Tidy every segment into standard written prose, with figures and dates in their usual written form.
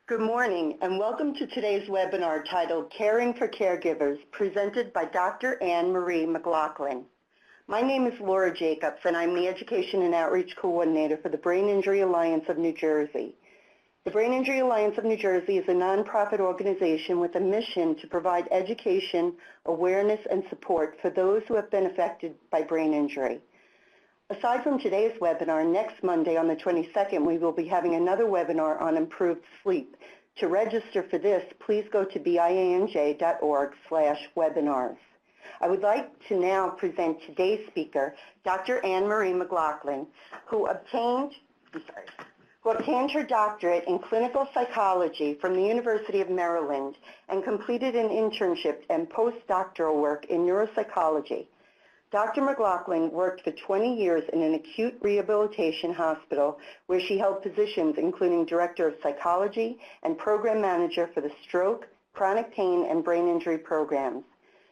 Good morning and welcome to today's webinar titled Caring for Caregivers, presented by Dr. Anne Marie McLaughlin. My name is Laura Jacobs and I'm the Education and Outreach Coordinator for the Brain Injury Alliance of New Jersey. The Brain Injury Alliance of New Jersey is a nonprofit organization with a mission to provide education, awareness, and support for those who have been affected by brain injury. Aside from today's webinar, next Monday on the 22nd, we will be having another webinar on improved sleep. To register for this, please go to bianj.org/webinars. I would like to now present today's speaker, Dr. Anne Marie McLaughlin, who obtained her doctorate in clinical psychology from the University of Maryland and completed an internship and postdoctoral work in neuropsychology. Dr. McLaughlin worked for 20 years in an acute rehabilitation hospital where she held positions including Director of Psychology and Program Manager for the Stroke, Chronic Pain, and Brain Injury programs.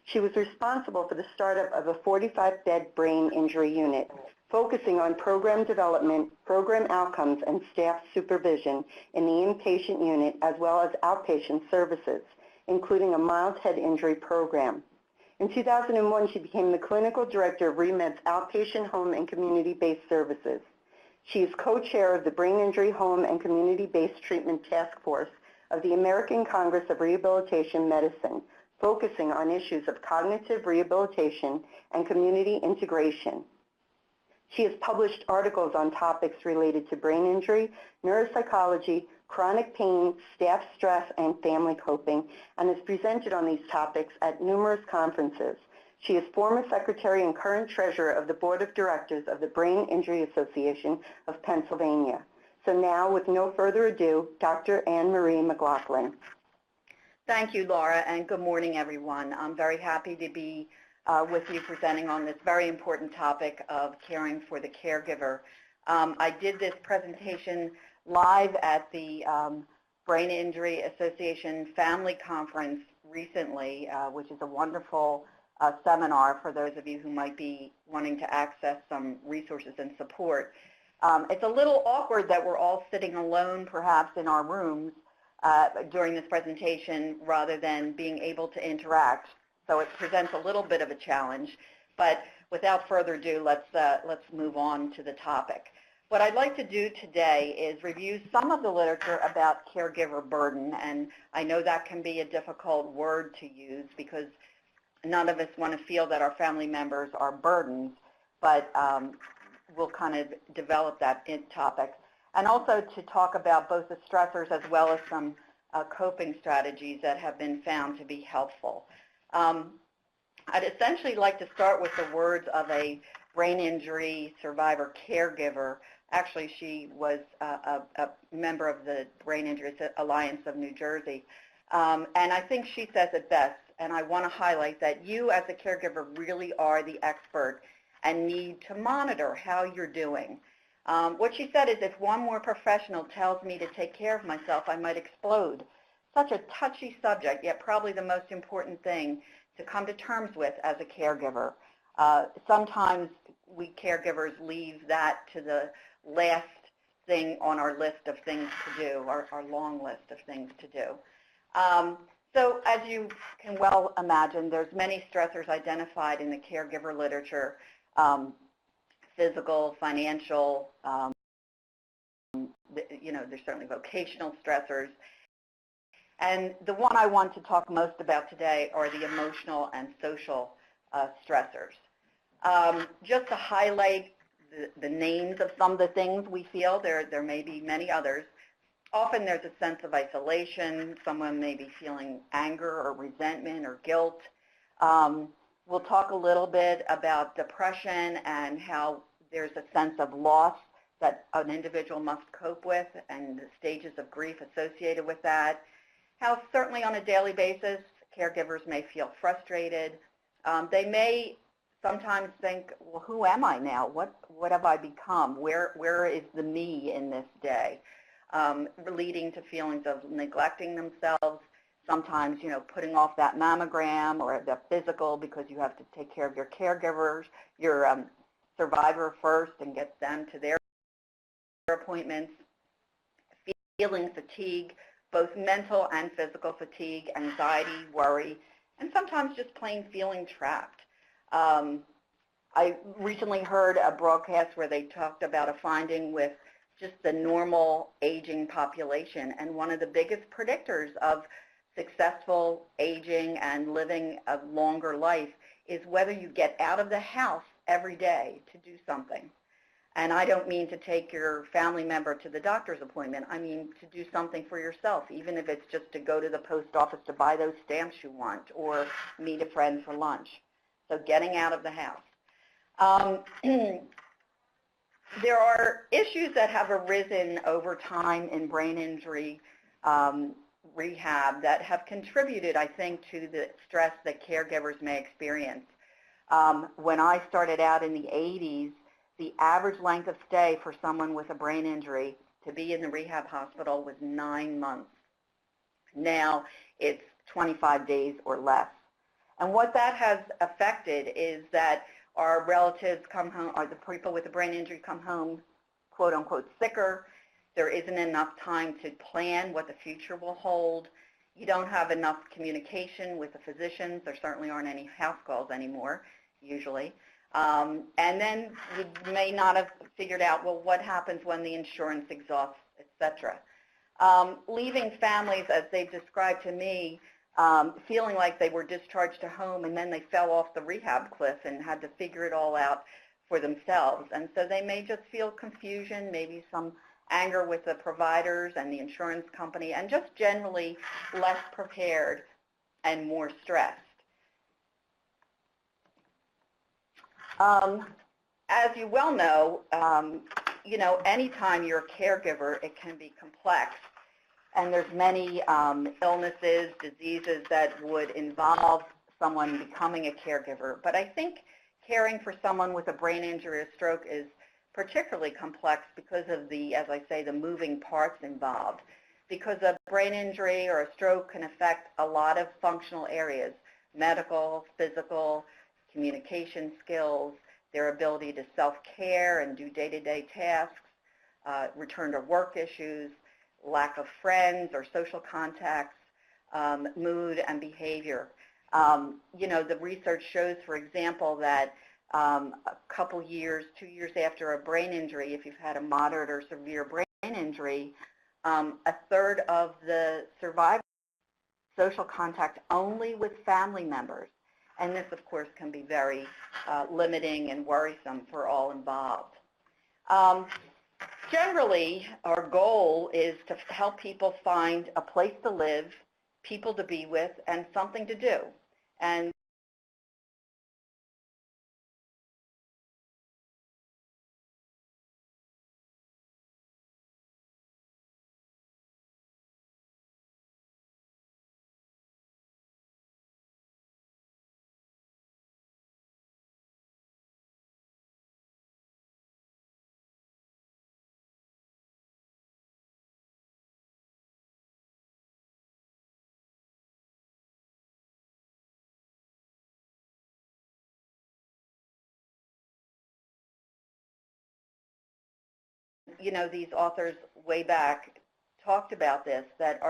She was responsible for the startup of a 45-bed brain injury unit, focusing on program development, program outcomes, and staff supervision in the inpatient unit as well as outpatient services, including a mild head injury program. In 2001, she became the clinical director of ReMed's outpatient home and community-based services. She is co-chair of the Brain Injury Home and Community-Based Treatment Task Force of the American Congress of Rehabilitation Medicine, focusing on issues of cognitive rehabilitation and community integration. She has published articles on topics related to brain injury, neuropsychology, chronic pain, staff stress, and family coping, and has presented on these topics at numerous conferences. She is former secretary and current treasurer of the board of directors of the Brain Injury Association of Pennsylvania. So now, with no further ado, Dr. Anne Marie McLaughlin. Thank you, Laura, and good morning, everyone. I'm very happy to be with you presenting on this very important topic of caring for the caregiver. I did this presentation live at the Brain Injury Association Family Conference recently, which is a wonderful seminar for those of you who might be wanting to access some resources and support. It's a little awkward that we're all sitting alone perhaps in our rooms during this presentation rather than being able to interact. So it presents a little bit of a challenge, but without further ado, let's move on to the topic. What I'd like to do today is review some of the literature about caregiver burden, and I know that can be a difficult word to use because none of us want to feel that our family members are burdened, but we'll kind of develop that topic. And also to talk about both the stressors as well as some coping strategies that have been found to be helpful. I'd essentially like to start with the words of a brain injury survivor caregiver. Actually, she was a member of the Brain Injury Alliance of New Jersey. And I think she says it best, and I want to highlight that you as a caregiver really are the expert and need to monitor how you're doing. What she said is, if one more professional tells me to take care of myself, I might explode. Such a touchy subject, yet probably the most important thing to come to terms with as a caregiver. Sometimes we caregivers leave that to the last thing on our list of things to do, our long list of things to do. So as you can well imagine, there's many stressors identified in the caregiver literature, physical, financial, there's certainly vocational stressors. And the one I want to talk most about today are the emotional and social stressors. Just to highlight the names of some of the things we feel, there may be many others. Often there's a sense of isolation. Someone may be feeling anger or resentment or guilt. We'll talk a little bit about depression and how there's a sense of loss that an individual must cope with and the stages of grief associated with that. How certainly on a daily basis, caregivers may feel frustrated. They may sometimes think, well, who am I now? What have I become? Where is the me in this day? Leading to feelings of neglecting themselves, sometimes, putting off that mammogram or the physical because you have to take care of your caregivers, your survivor first and get them to their appointments, feeling fatigue, both mental and physical fatigue, anxiety, worry, and sometimes just plain feeling trapped. I recently heard a broadcast where they talked about a finding with just the normal aging population, and one of the biggest predictors of successful aging and living a longer life is whether you get out of the house every day to do something. And I don't mean to take your family member to the doctor's appointment. I mean to do something for yourself, even if it's just to go to the post office to buy those stamps you want or meet a friend for lunch. So getting out of the house. There are issues that have arisen over time in brain injury rehab that have contributed, I think, to the stress that caregivers may experience. When I started out in the 80s, the average length of stay for someone with a brain injury to be in the rehab hospital was 9 months. Now it's 25 days or less. And what that has affected is that our relatives come home, or the people with the brain injury come home, quote unquote, sicker. There isn't enough time to plan what the future will hold. You don't have enough communication with the physicians. There certainly aren't any house calls anymore, usually. And then you may not have figured out, well, what happens when the insurance exhausts, et cetera. Leaving families, as they've described to me, feeling like they were discharged to home and then they fell off the rehab cliff and had to figure it all out for themselves. And so they may just feel confusion, maybe some anger with the providers and the insurance company, and just generally less prepared and more stressed. As you well know, anytime you're a caregiver, it can be complex. And there's many illnesses, diseases that would involve someone becoming a caregiver. But I think caring for someone with a brain injury or stroke is particularly complex because of the, as I say, the moving parts involved. Because a brain injury or a stroke can affect a lot of functional areas: medical, physical, communication skills, their ability to self-care and do day-to-day tasks, return to work issues, lack of friends or social contacts, mood and behavior. The research shows, for example, that a couple years, 2 years after a brain injury, if you've had a moderate or severe brain injury, a third of the survivors have social contact only with family members. And this, of course, can be very limiting and worrisome for all involved. Generally, our goal is to help people find a place to live, people to be with, and something to do. And these authors way back talked about this, that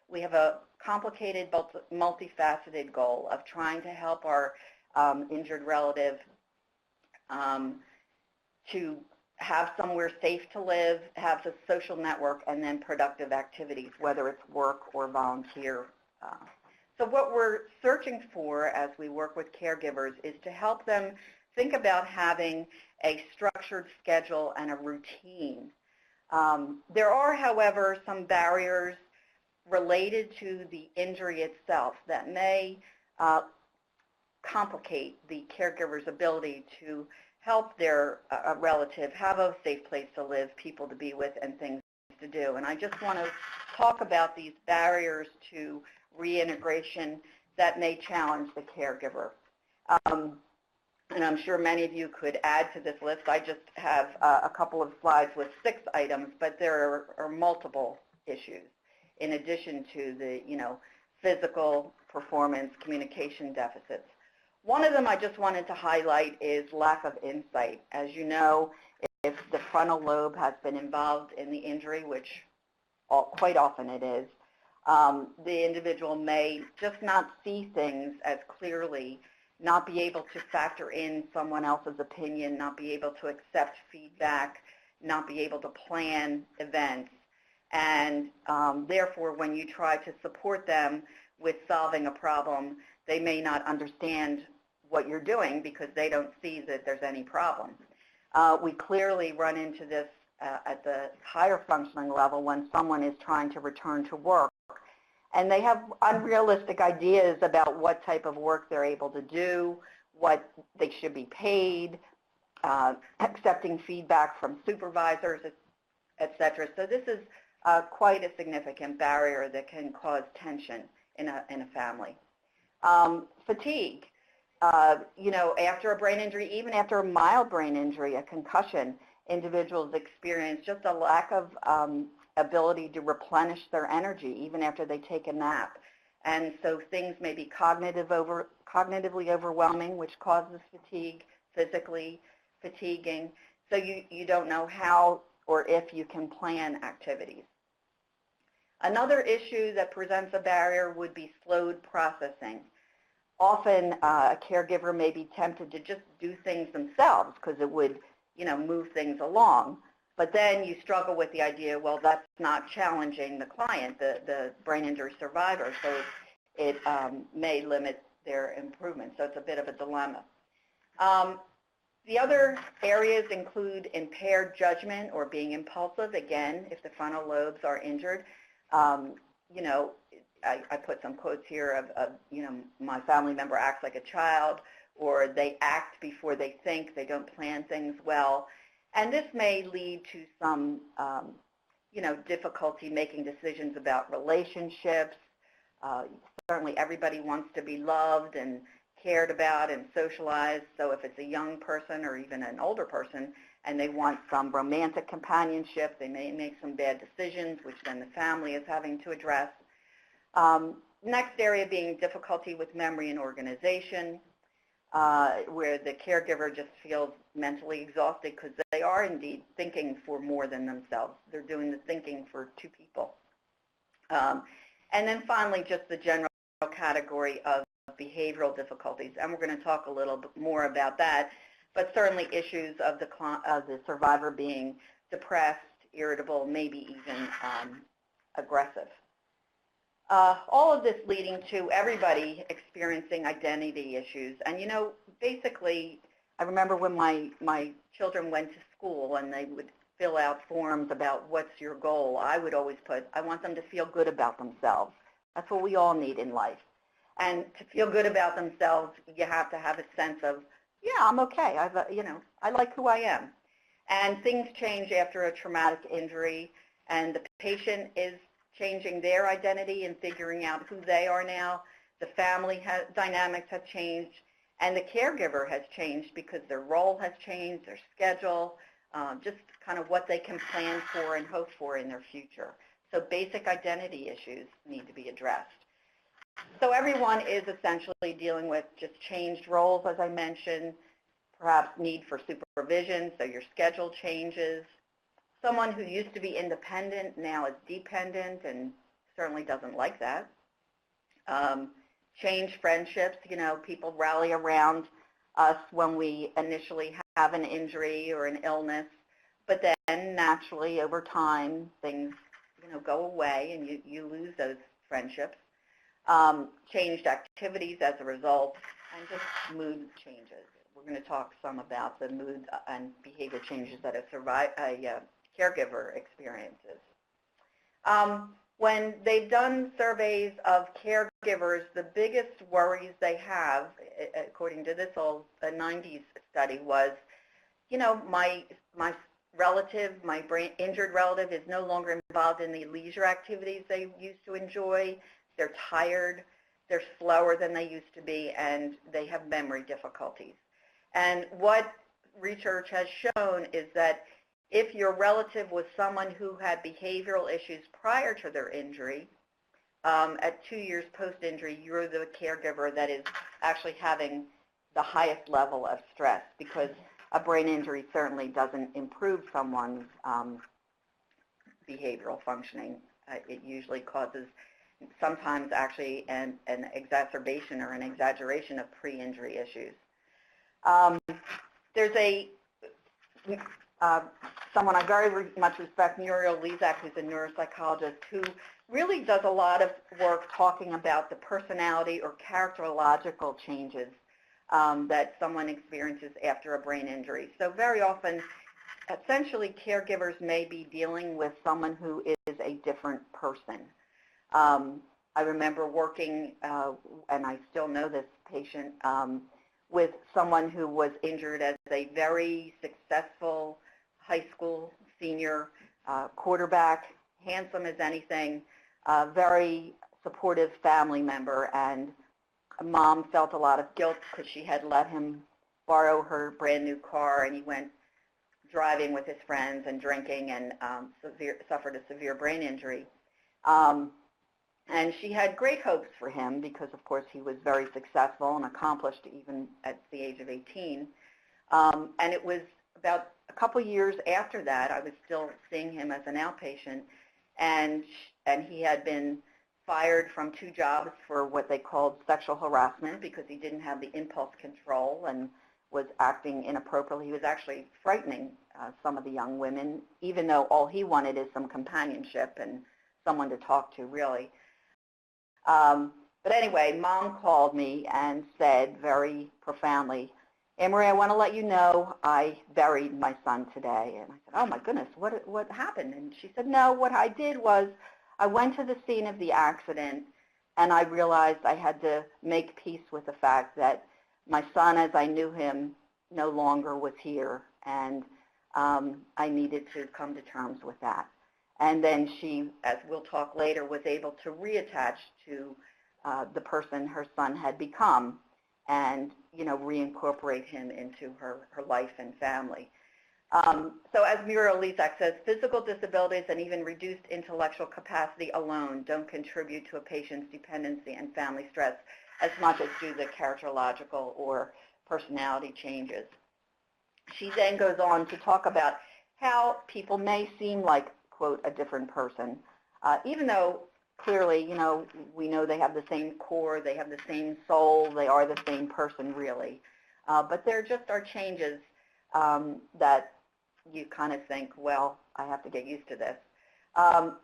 we have a complicated, multifaceted goal of trying to help our injured relative to have somewhere safe to live, have a social network, and then productive activities, whether it's work or volunteer. So what we're searching for as we work with caregivers is to help them think about having a structured schedule and a routine. There are, however, some barriers related to the injury itself that may complicate the caregiver's ability to help their relative have a safe place to live, people to be with, and things to do. And I just want to talk about these barriers to reintegration that may challenge the caregiver. And I'm sure many of you could add to this list. I just have a couple of slides with 6 items, but there are multiple issues in addition to the, physical performance, communication deficits. One of them I just wanted to highlight is lack of insight. As you know, if the frontal lobe has been involved in the injury, which quite often it is, The individual may just not see things as clearly, not be able to factor in someone else's opinion, not be able to accept feedback, not be able to plan events. And therefore, when you try to support them with solving a problem, they may not understand what you're doing because they don't see that there's any problem. We clearly run into this at the higher functioning level when someone is trying to return to work and they have unrealistic ideas about what type of work they're able to do, what they should be paid, accepting feedback from supervisors, et cetera. So this is quite a significant barrier that can cause tension in a family. Fatigue. After a brain injury, even after a mild brain injury, a concussion, individuals experience just a lack of ability to replenish their energy even after they take a nap. And so things may be cognitively overwhelming, which causes fatigue, physically fatiguing. So you don't know how or if you can plan activities. Another issue that presents a barrier would be slowed processing. Often a caregiver may be tempted to just do things themselves because it would, move things along. But then you struggle with the idea, well, that's not challenging the client, the brain injury survivor, so it may limit their improvement. So it's a bit of a dilemma. The other areas include impaired judgment or being impulsive. Again, if the frontal lobes are injured, I put some quotes here of my family member acts like a child, or they act before they think, they don't plan things well. And this may lead to some, difficulty making decisions about relationships. Certainly everybody wants to be loved and cared about and socialized. So if it's a young person or even an older person and they want some romantic companionship, they may make some bad decisions, which then the family is having to address. Next area being difficulty with memory and organization, where the caregiver just feels mentally exhausted because they are indeed thinking for more than themselves. They're doing the thinking for two people. And then finally, just the general category of behavioral difficulties, and we're going to talk a little bit more about that, but certainly issues of the survivor being depressed, irritable, maybe even aggressive. All of this leading to everybody experiencing identity issues. And basically, I remember when my children went to school and they would fill out forms about what's your goal, I would always put, I want them to feel good about themselves. That's what we all need in life. And to feel good about themselves, you have to have a sense of, yeah, I'm okay. I like who I am. And things change after a traumatic injury, and the patient is changing their identity and figuring out who they are now. The family dynamics have changed, and the caregiver has changed because their role has changed, their schedule, just kind of what they can plan for and hope for in their future. So basic identity issues need to be addressed. So everyone is essentially dealing with just changed roles, as I mentioned, perhaps need for supervision, so your schedule changes. Someone who used to be independent now is dependent and certainly doesn't like that. Change friendships, people rally around us when we initially have an injury or an illness, but then naturally over time things, go away and you lose those friendships. Changed activities as a result, and just mood changes. We're going to talk some about the mood and behavior changes that a caregiver experiences. When they've done surveys of caregivers, the biggest worries they have, according to this old 90s study, was, my relative, my brain injured relative is no longer involved in the leisure activities they used to enjoy. They're tired, they're slower than they used to be, and they have memory difficulties. And what research has shown is that if your relative was someone who had behavioral issues prior to their injury, at 2 years post-injury, you're the caregiver that is actually having the highest level of stress, because a brain injury certainly doesn't improve someone's behavioral functioning. It usually causes sometimes actually an exacerbation or an exaggeration of pre-injury issues. There's someone I very much respect, Muriel Lezak, who's a neuropsychologist, who really does a lot of work talking about the personality or characterological changes that someone experiences after a brain injury. So very often, essentially, caregivers may be dealing with someone who is a different person. I remember working, and I still know this patient, with someone who was injured as a very successful high school senior quarterback, handsome as anything, very supportive family member, and Mom felt a lot of guilt because she had let him borrow her brand new car, and he went driving with his friends and drinking and suffered a severe brain injury. And she had great hopes for him because, of course, he was very successful and accomplished even at the age of 18. And it was about a couple years after that, I was still seeing him as an outpatient, and he had been fired from 2 jobs for what they called sexual harassment because he didn't have the impulse control and was acting inappropriately. He was actually frightening some of the young women, even though all he wanted is some companionship and someone to talk to, really. But anyway, Mom called me and said very profoundly, "Anne-Marie, I want to let you know I buried my son today." And I said, "Oh my goodness, what happened?" And she said, "No, what I did was I went to the scene of the accident and I realized I had to make peace with the fact that my son, as I knew him, no longer was here, and I needed to come to terms with that." And then she, as we'll talk later, was able to reattach to the person her son had become and, reincorporate him into her life and family. So as Muriel Lezak says, physical disabilities and even reduced intellectual capacity alone don't contribute to a patient's dependency and family stress as much as do the characterological or personality changes. She then goes on to talk about how people may seem like, quote, a different person, even though clearly, we know they have the same core, they have the same soul, they are the same person, really. But there just are changes that you kind of think, well, I have to get used to this.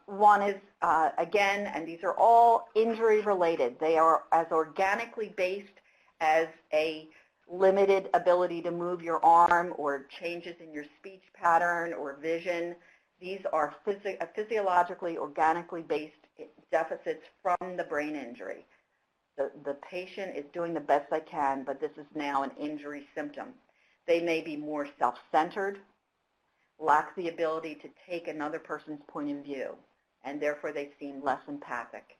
One is, again, and these are all injury-related. They are as organically based as a limited ability to move your arm or changes in your speech pattern or vision. These are physiologically, organically based deficits from the brain injury. The patient is doing the best they can, but this is now an injury symptom. They may be more self-centered, lack the ability to take another person's point of view, and therefore they seem less empathic.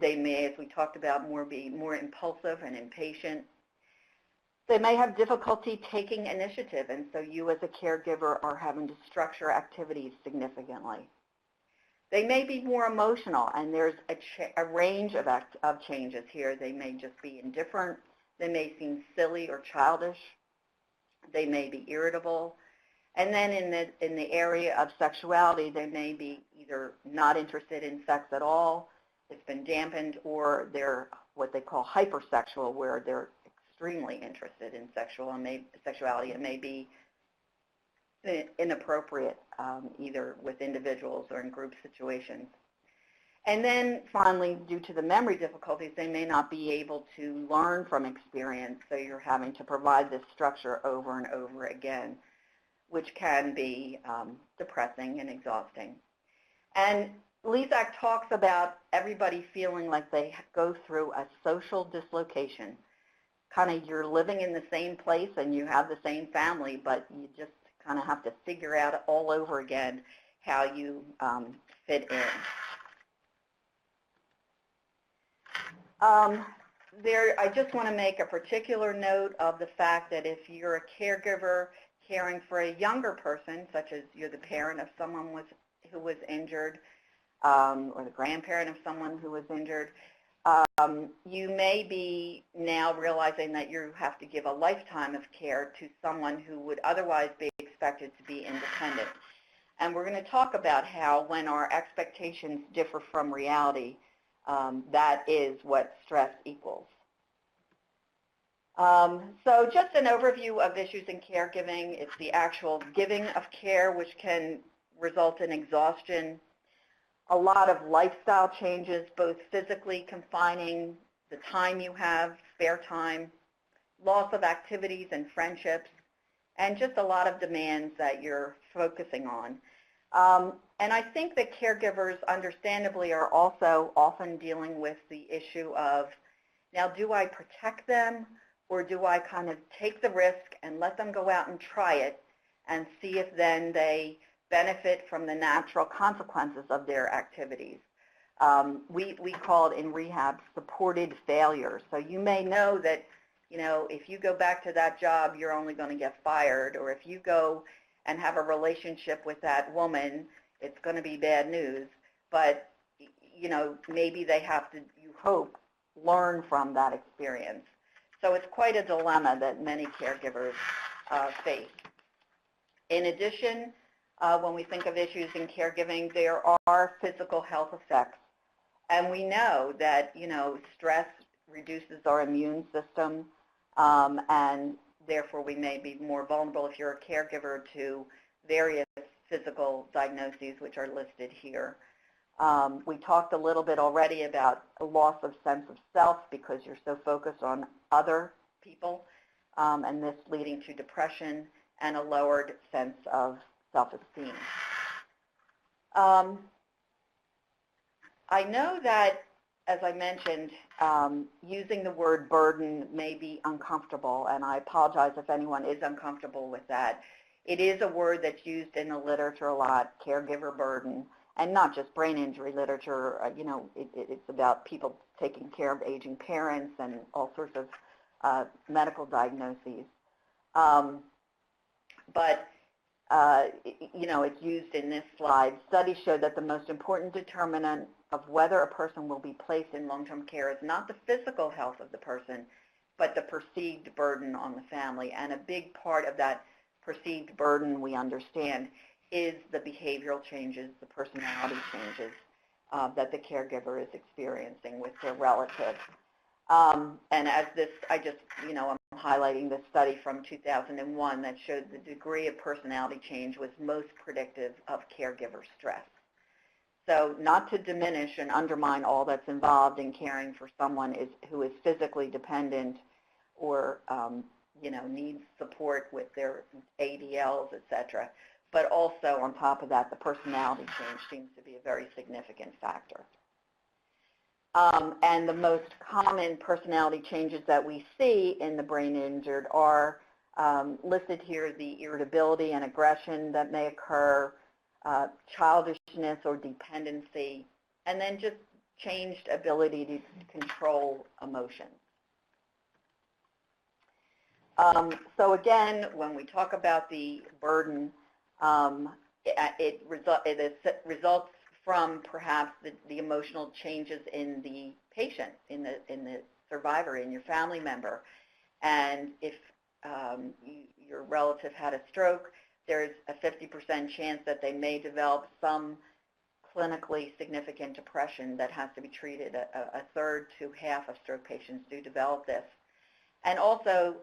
They may, as we talked about, be more impulsive and impatient. They may have difficulty taking initiative, and so you as a caregiver are having to structure activities significantly. They may be more emotional, and there's a range of changes here. They may just be indifferent. They may seem silly or childish. They may be irritable. And then in the area of sexuality, they may be either not interested in sex at all, it's been dampened, or they're what they call hypersexual, where they're extremely interested in sexuality. It may be inappropriate, either with individuals or in group situations. And then finally, due to the memory difficulties, they may not be able to learn from experience, so you're having to provide this structure over and over again, which can be depressing and exhausting. And Lezak talks about everybody feeling like they go through a social dislocation. Kind of you're living in the same place and you have the same family, but you just kind of have to figure out all over again how you fit in. I just want to make a particular note of the fact that if you're a caregiver caring for a younger person, such as you're the parent of someone who was injured, or the grandparent of someone who was injured, you may be now realizing that you have to give a lifetime of care to someone who would otherwise be expected to be independent. And we're going to talk about how when our expectations differ from reality, that is what stress equals. So just an overview of issues in caregiving. It's the actual giving of care, which can result in exhaustion, a lot of lifestyle changes, both physically confining the time you have, spare time, loss of activities and friendships, and just a lot of demands that you're focusing on. And I think that caregivers, understandably, are also often dealing with the issue of, now, do I protect them, or do I kind of take the risk and let them go out and try it and see if then they benefit from the natural consequences of their activities? We call it in rehab supported failure. So you may know that, you know, if you go back to that job, you're only going to get fired, or if you go and have a relationship with that woman, it's going to be bad news. But, you know, maybe they have to, you hope, learn from that experience. So it's quite a dilemma that many caregivers face. In addition, when we think of issues in caregiving, there are physical health effects. And we know that, you know, stress reduces our immune system, and therefore we may be more vulnerable if you're a caregiver to various physical diagnoses, which are listed here. We talked a little bit already about a loss of sense of self because you're so focused on other people, and this leading to depression and a lowered sense of self-esteem. I know that, as I mentioned, using the word burden may be uncomfortable, and I apologize if anyone is uncomfortable with that. It is a word that's used in the literature a lot, caregiver burden, and not just brain injury literature. You know, it's about people taking care of aging parents and all sorts of medical diagnoses. You know, it's used in this slide. Studies show that the most important determinant of whether a person will be placed in long-term care is not the physical health of the person, but the perceived burden on the family. And a big part of that perceived burden, we understand, is the behavioral changes, the personality changes that the caregiver is experiencing with their relative. And as this, I just, you know, I'm highlighting this study from 2001 that showed the degree of personality change was most predictive of caregiver stress. So not to diminish and undermine all that's involved in caring for someone who is physically dependent or, you know, needs support with their ADLs, et cetera. But also, on top of that, the personality change seems to be a very significant factor. And the most common personality changes that we see in the brain injured are listed here: the irritability and aggression that may occur, childishness or dependency, and then just changed ability to control emotions. So again, when we talk about the burden, it results from perhaps the emotional changes in the patient, in the survivor, in your family member. And if your relative had a stroke, there's a 50% chance that they may develop some clinically significant depression that has to be treated. A third to half of stroke patients do develop this. And also,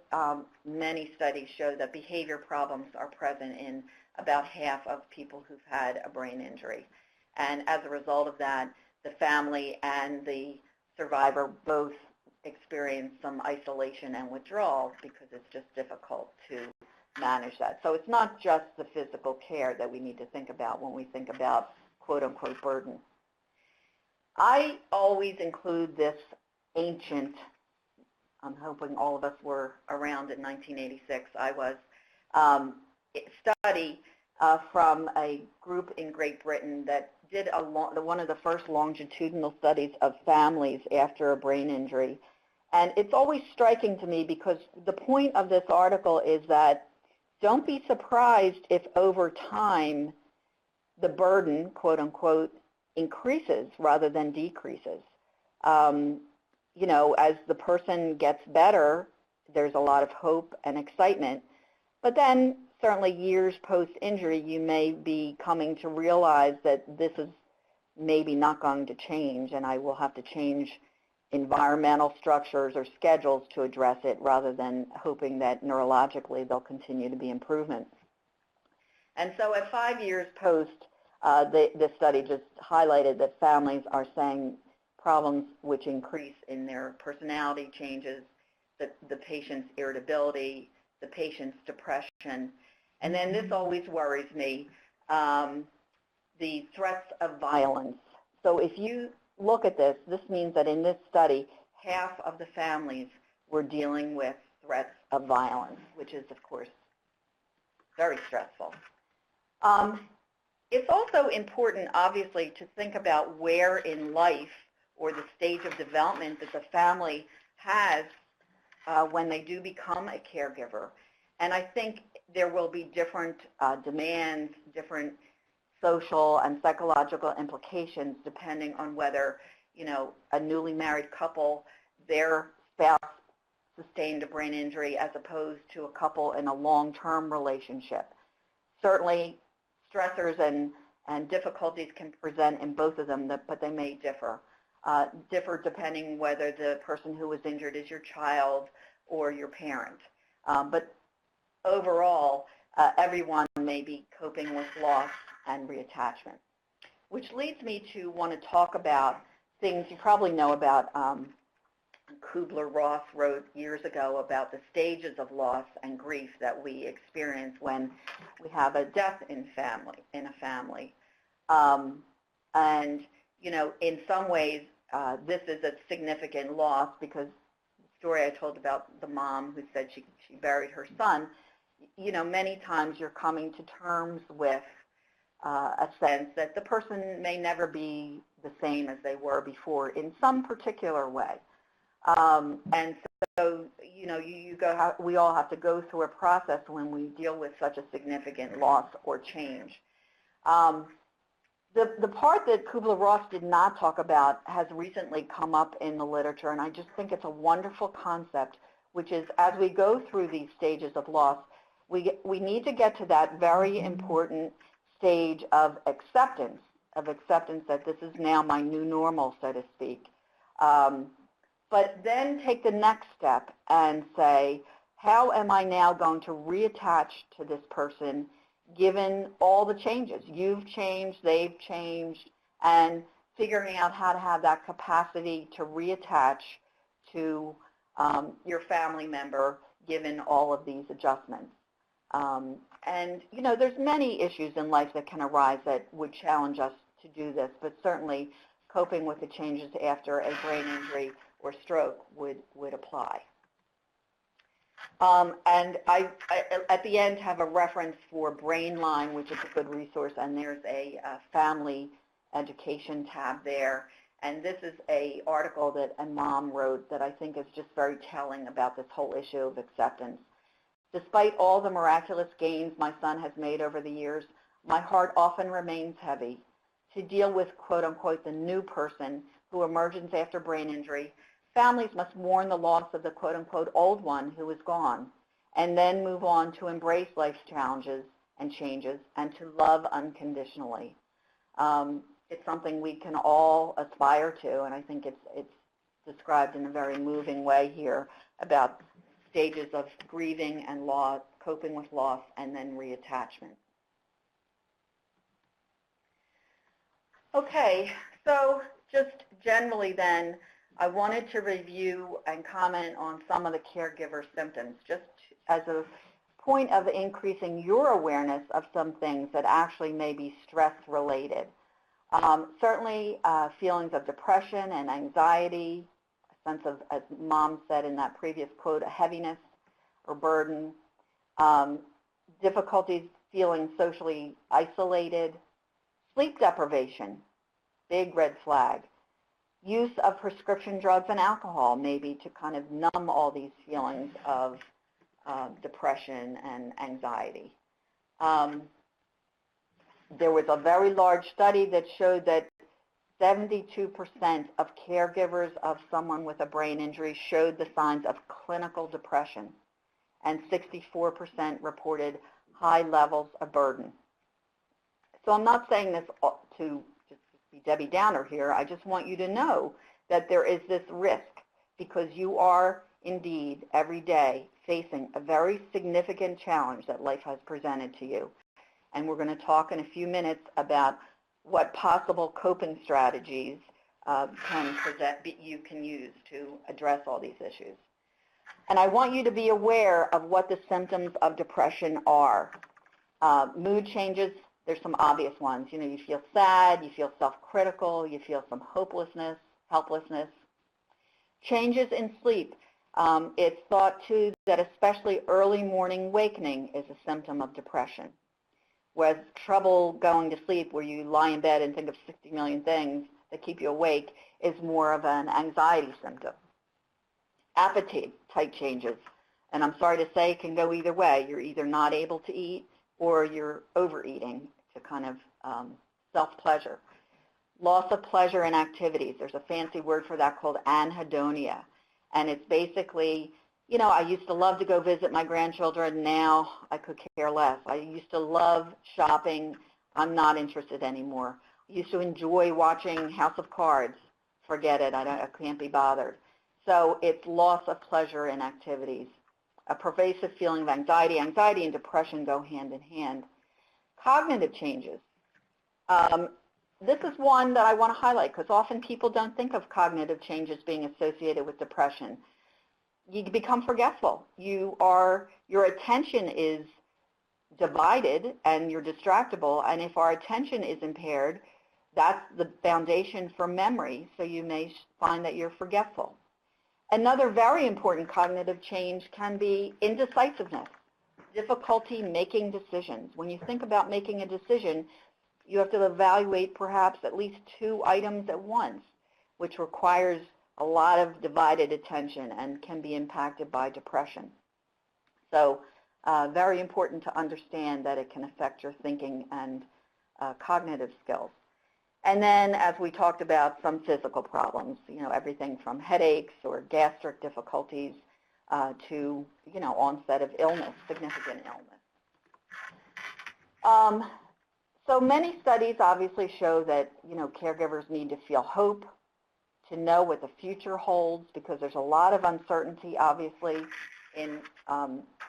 many studies show that behavior problems are present in about half of people who've had a brain injury. And as a result of that, the family and the survivor both experience some isolation and withdrawal because it's just difficult to manage that. So it's not just the physical care that we need to think about when we think about quote-unquote burden. I always include this ancient, I'm hoping all of us were around in 1986, I was, study from a group in Great Britain that did one of the first longitudinal studies of families after a brain injury. And it's always striking to me because the point of this article is that don't be surprised if over time the burden, quote unquote, increases rather than decreases. You know, as the person gets better, there's a lot of hope and excitement. But then certainly years post-injury, you may be coming to realize that this is maybe not going to change, and I will have to change environmental structures or schedules to address it rather than hoping that neurologically there'll continue to be improvements. And so at 5 years post, this study just highlighted that families are saying problems which increase in their personality changes, the patient's irritability, the patient's depression, and then this always worries me, the threats of violence. So if you look at this, this means that in this study, half of the families were dealing with threats of violence, which is, of course, very stressful. It's also important, obviously, to think about where in life or the stage of development that the family has when they do become a caregiver. And I think there will be different demands, different social and psychological implications depending on whether, you know, a newly married couple, their spouse sustained a brain injury as opposed to a couple in a long-term relationship. Certainly, stressors and difficulties can present in both of them, but they may differ. Differ depending whether the person who was injured is your child or your parent. But overall, everyone may be coping with loss and reattachment, which leads me to want to talk about things you probably know about. Kubler-Ross wrote years ago about the stages of loss and grief that we experience when we have a death in a family. And, you know, in some ways, this is a significant loss because the story I told about the mom who said she buried her son, you know, many times you're coming to terms with a sense that the person may never be the same as they were before in some particular way. And so, you know, we all have to go through a process when we deal with such a significant loss or change. The part that Kubler-Ross did not talk about has recently come up in the literature, and I just think it's a wonderful concept, which is as we go through these stages of loss, we need to get to that very important stage of acceptance that this is now my new normal, so to speak. But then take the next step and say, how am I now going to reattach to this person given all the changes? You've changed, they've changed, and figuring out how to have that capacity to reattach to your family member given all of these adjustments. And, you know, there's many issues in life that can arise that would challenge us to do this, but certainly coping with the changes after a brain injury or stroke would apply. And I, at the end, have a reference for BrainLine, which is a good resource, and there's a family education tab there. And this is an article that a mom wrote that I think is just very telling about this whole issue of acceptance. Despite all the miraculous gains my son has made over the years, my heart often remains heavy. To deal with, quote unquote, the new person who emerges after brain injury, families must mourn the loss of the quote unquote old one who is gone, and then move on to embrace life's challenges and changes and to love unconditionally. It's something we can all aspire to, and I think it's described in a very moving way here about stages of grieving and loss, coping with loss, and then reattachment. Okay, so just generally then, I wanted to review and comment on some of the caregiver symptoms, just as a point of increasing your awareness of some things that actually may be stress-related. Certainly, feelings of depression and anxiety, a sense of, as Mom said in that previous quote, a heaviness or burden, difficulties feeling socially isolated, sleep deprivation, big red flag. Use of prescription drugs and alcohol, maybe to kind of numb all these feelings of depression and anxiety. There was a very large study that showed that 72% of caregivers of someone with a brain injury showed the signs of clinical depression, and 64% reported high levels of burden. So I'm not saying this to just be Debbie Downer here. I just want you to know that there is this risk because you are indeed every day facing a very significant challenge that life has presented to you. And we're going to talk in a few minutes about what possible coping strategies you can use to address all these issues. And I want you to be aware of what the symptoms of depression are. Mood changes, there's some obvious ones. You know, you feel sad, you feel self-critical, you feel some hopelessness, helplessness. Changes in sleep. It's thought, too, that especially early morning awakening is a symptom of depression. Whereas trouble going to sleep, where you lie in bed and think of 60 million things that keep you awake, is more of an anxiety symptom. Appetite type changes, and I'm sorry to say it can go either way. You're either not able to eat or you're overeating to kind of self-pleasure. Loss of pleasure in activities. There's a fancy word for that called anhedonia, and it's basically, you know, I used to love to go visit my grandchildren. Now I could care less. I used to love shopping. I'm not interested anymore. I used to enjoy watching House of Cards. Forget it. I can't be bothered. So it's loss of pleasure in activities. A pervasive feeling of anxiety. Anxiety and depression go hand in hand. Cognitive changes. This is one that I want to highlight because often people don't think of cognitive changes being associated with depression. You become forgetful. Your attention is divided and you're distractible, and if our attention is impaired, that's the foundation for memory, so you may find that you're forgetful. Another very important cognitive change can be indecisiveness, difficulty making decisions. When you think about making a decision, you have to evaluate perhaps at least 2 items at once, which requires a lot of divided attention and can be impacted by depression. So very important to understand that it can affect your thinking and cognitive skills. And then, as we talked about, some physical problems, you know, everything from headaches or gastric difficulties to, you know, onset of illness, significant illness. So many studies obviously show that, you know, caregivers need to feel hope, to know what the future holds, because there's a lot of uncertainty, obviously, in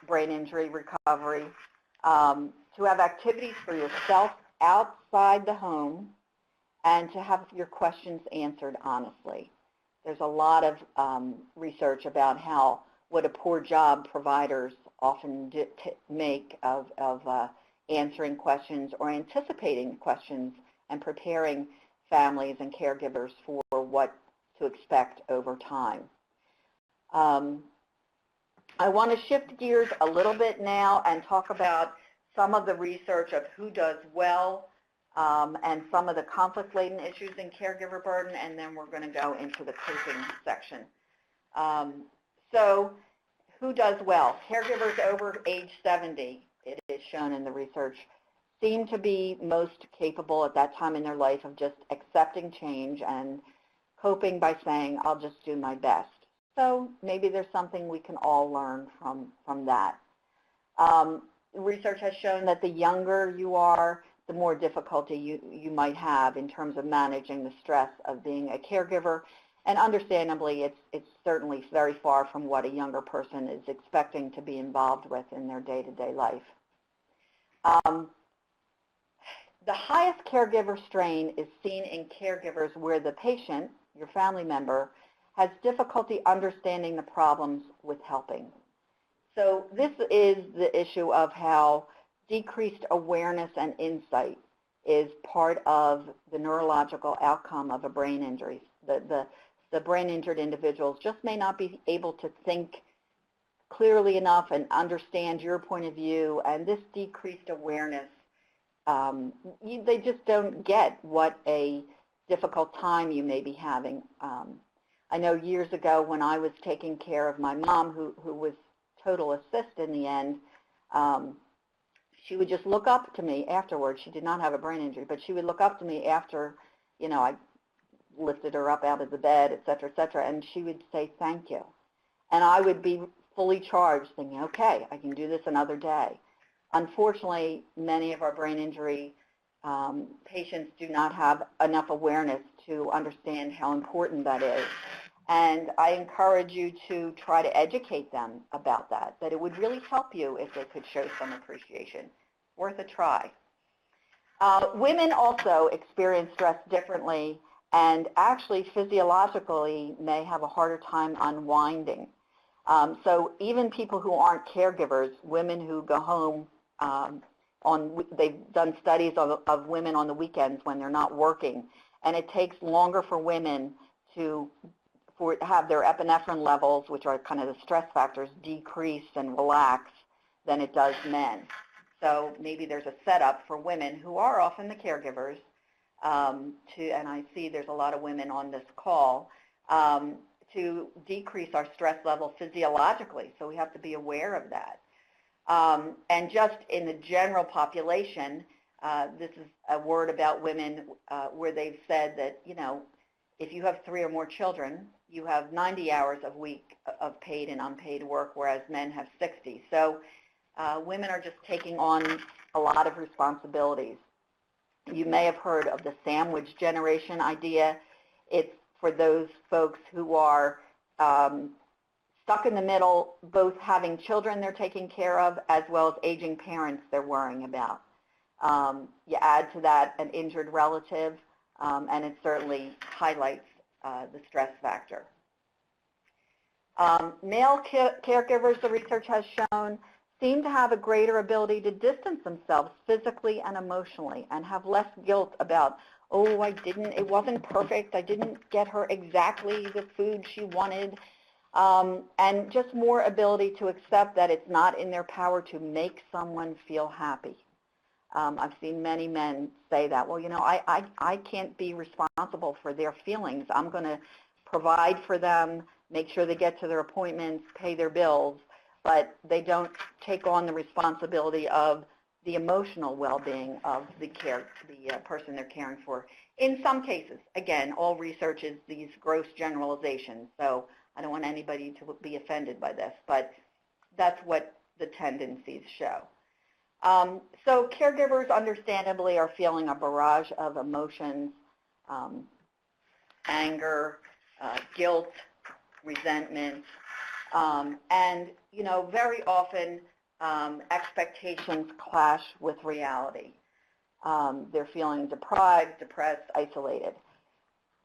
brain injury recovery, to have activities for yourself outside the home, and to have your questions answered honestly. There's a lot of research about what a poor job providers often make of answering questions or anticipating questions and preparing families and caregivers for what to expect over time. I want to shift gears a little bit now and talk about some of the research of who does well and some of the conflict-laden issues in caregiver burden, and then we're going to go into the coping section. So who does well? Caregivers over age 70, it is shown in the research, seem to be most capable at that time in their life of just accepting change and coping by saying, I'll just do my best. So maybe there's something we can all learn from that. Research has shown that the younger you are, the more difficulty you might have in terms of managing the stress of being a caregiver. And understandably, it's certainly very far from what a younger person is expecting to be involved with in their day-to-day life. The highest caregiver strain is seen in caregivers where the patient, your family member, has difficulty understanding the problems with helping. So this is the issue of how decreased awareness and insight is part of the neurological outcome of a brain injury. The brain-injured individuals just may not be able to think clearly enough and understand your point of view, and this decreased awareness, they just don't get what a difficult time you may be having. I know years ago when I was taking care of my mom, who was total assist in the end, she would just look up to me afterwards. She did not have a brain injury, but she would look up to me after, you know, I lifted her up out of the bed, et cetera, and she would say, thank you. And I would be fully charged thinking, okay, I can do this another day. unfortunately, many of our brain injury patients do not have enough awareness to understand how important that is. And I encourage you to try to educate them about that it would really help you if they could show some appreciation. Worth a try. Women also experience stress differently and actually physiologically may have a harder time unwinding. So even people who aren't caregivers, women who go home they've done studies of women on the weekends when they're not working, and it takes longer for women to have their epinephrine levels, which are kind of the stress factors, decrease and relax than it does men. So maybe there's a setup for women who are often the caregivers, and I see there's a lot of women on this call, to decrease our stress level physiologically. So we have to be aware of that. And just in the general population, this is a word about women where they've said that, if you have 3 or more children, you have 90 hours a week of paid and unpaid work, whereas men have 60. So women are just taking on a lot of responsibilities. You may have heard of the sandwich generation idea. It's for those folks who are stuck in the middle, both having children they're taking care of as well as aging parents they're worrying about. You add to that an injured relative, and it certainly highlights the stress factor. Male caregivers, the research has shown, seem to have a greater ability to distance themselves physically and emotionally and have less guilt about, oh, it wasn't perfect, I didn't get her exactly the food she wanted, and just more ability to accept that it's not in their power to make someone feel happy. I've seen many men say that, well, I can't be responsible for their feelings. I'm going to provide for them, make sure they get to their appointments, pay their bills, but they don't take on the responsibility of the emotional well-being of the person they're caring for. In some cases, again, all research is these gross generalizations, so I don't want anybody to be offended by this, but that's what the tendencies show. So caregivers, understandably, are feeling a barrage of emotions, anger, guilt, resentment, and, very often expectations clash with reality. They're feeling deprived, depressed, isolated.